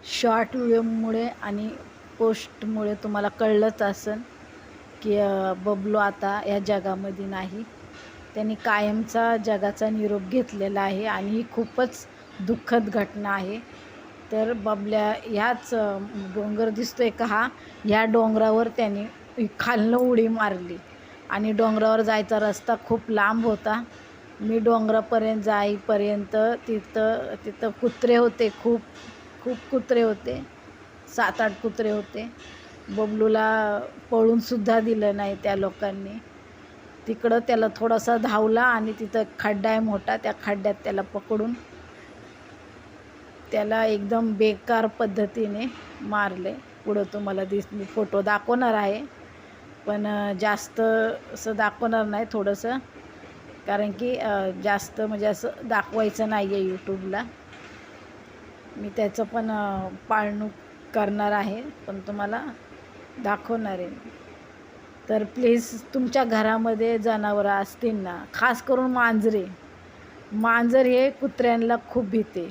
Short व्हिडिओमुळे आणि पोस्टमुळे तुम्हाला कळलंच असेल की बबलू आता या जगामध्ये नाही. त्यांनी कायमचा जगाचा निरोप घेतलेला आहे आणि ही खूपच दुःखद घटना आहे. तर बबल्या ह्याच डोंगर दिसतोय का हा, ह्या डोंगरावर त्यांनी खालनं उडी मारली आणि डोंगरावर जायचा रस्ता खूप लांब होता. मी डोंगरापर्यंत जाईपर्यंत तिथं कुत्रे होते, खूप खूप कुत्रे होते, 7-8 कुत्रे होते. बबलूला पळूनसुद्धा दिलं नाही त्या लोकांनी. तिकडं त्याला थोडासा धावला आणि तिथं खड्डा आहे मोठा, त्या खड्ड्यात त्याला पकडून त्याला एकदम बेकार पद्धतीने मारले. पुढं तुम्हाला मी फोटो दाखवणार आहे, पण जास्त असं दाखवणार नाही थोडंसं, कारण की जास्त म्हणजे असं दाखवायचं नाही आहे यूट्यूबला. मी त्याचं पण पाळणूक करणार आहे, पण तुम्हाला दाखवणार आहे. तर प्लीज तुमच्या घरामध्ये जनावरं असतील ना, खास करून मांजर हे कुत्र्यांना खूप भीते.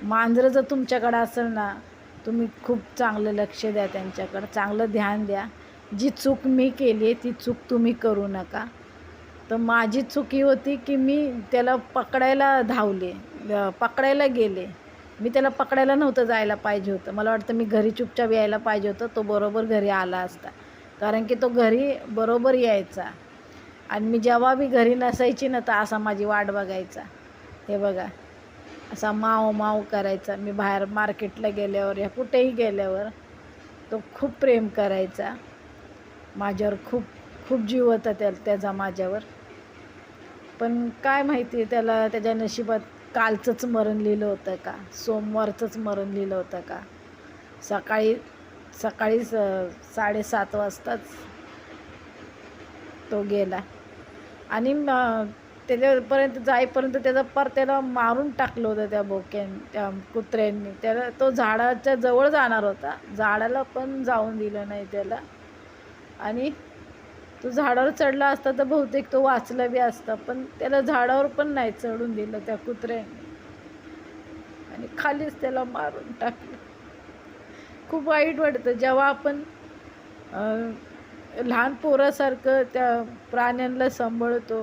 मांजरं जर तुमच्याकडं असेल ना, तुम्ही खूप चांगलं लक्ष द्या त्यांच्याकडं, चांगलं ध्यान द्या. जी चूक मी केली आहे ती चूक तुम्ही करू नका. तर माझी चुकी होती की मी त्याला पकडायला गेले. मी त्याला पकडायला नव्हतं जायला पाहिजे होतं. मला वाटतं मी घरी चुपचाप यायला पाहिजे होतं. तो बरोबर घरी आला असता, कारण की तो घरी बरोबर यायचा आणि मी जेव्हा बी घरी नसायची ना, तर असा माझी वाट बघायचा. हे बघा, असा माव माव करायचा. मी बाहेर मार्केटला गेल्यावर या कुठेही गेल्यावर तो खूप प्रेम करायचा माझ्यावर. खूप खूप जीव होता त्याचा माझ्यावर. पण काय माहिती त्याला त्याच्या नशिबात कालचंच मरण लिहिलं होतं का, सोमवारचंच मरण लिहिलं होतं का. सकाळी 7:30 वाजताच तो गेला आणि त्याच्यापर्यंत जाईपर्यंत त्याला मारून टाकलं होतं त्या कुत्र्यांनी. तो झाडाच्या जवळ जाणार होता, झाडाला पण जाऊन दिलं नाही त्याला. आणि तो झाडावर चढला असता तर बहुतेक तो वाचला बी असता, पण त्याला झाडावर पण नाही चढून दिलं त्या कुत्र्यांनी आणि खालीच त्याला मारून टाकलं. खूप वाईट वाटतं जेव्हा आपण लहान पोरासारखं त्या प्राण्यांना सांभाळतो.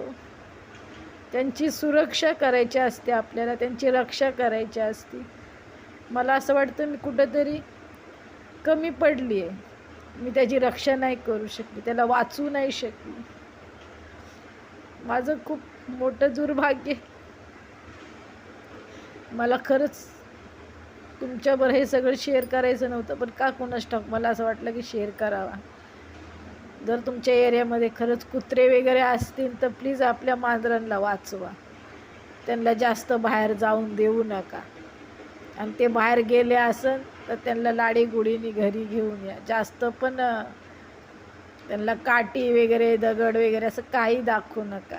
त्यांची सुरक्षा करायची असते आपल्याला, त्यांची रक्षा करायची असते. मला असं वाटतं मी कुठंतरी कमी पडली आहे. मी त्याची रक्षा नाही करू शकली, त्याला वाचवू नाही शकली. माझं खूप मोठं दुर्भाग्य. मला खरंच तुमच्याबरोबर हे सगळं शेअर करायचं नव्हतं, पण का कोणास ठाऊक मला असं वाटलं की शेअर करावा. जर तुमच्या एरियामध्ये खरंच कुत्रे वगैरे असतील तर प्लीज आपल्या मांजरांना वाचवा. त्यांना जास्त बाहेर जाऊन देऊ नका. आणि ते बाहेर गेले असेल तर त्यांना लाडीगुडीने घरी घेऊन या. जास्त पण त्यांना काठी वगैरे दगड वगैरे असं काही दाखवू नका.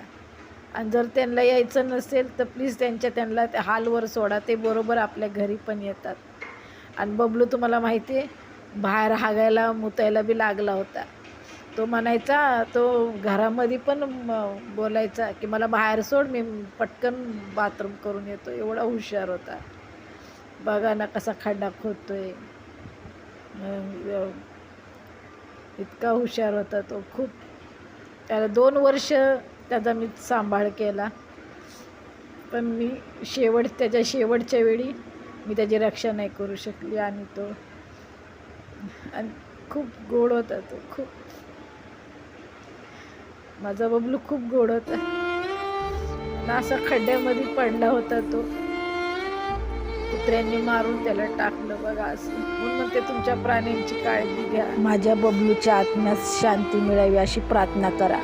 आणि जर त्यांना यायचं नसेल तर प्लीज त्यांना त्या हालवर सोडा, ते बरोबर आपल्या घरी पण येतात. आणि बबलू तुम्हाला माहिती आहे, बाहेर हागायला मुतायला बी लागला होता. तो म्हणायचा, तो घरामध्ये पण बोलायचा की मला बाहेर सोड, मी पटकन बाथरूम करून येतो. एवढा हुशार होता. बघा ना कसा खड्डा खोदतोय. इतका हुशार होता तो खूप. त्याला 2 वर्ष त्याचा मी सांभाळ केला, पण मी त्याच्या शेवटच्या वेळी मी त्याची रक्षा नाही करू शकली. आणि खूप गोड होता तो, खूप. माझा बबलू खूप गोड होता ना. असा खड्ड्यामध्ये पडला होता तो, कुत्र्यांनी मारून त्याला टाकलं बघा असं. म्हणून म्हणते तुमच्या प्राण्यांची काळजी घ्या. माझ्या बबलूच्या आत्म्यास शांती मिळावी अशी प्रार्थना करा.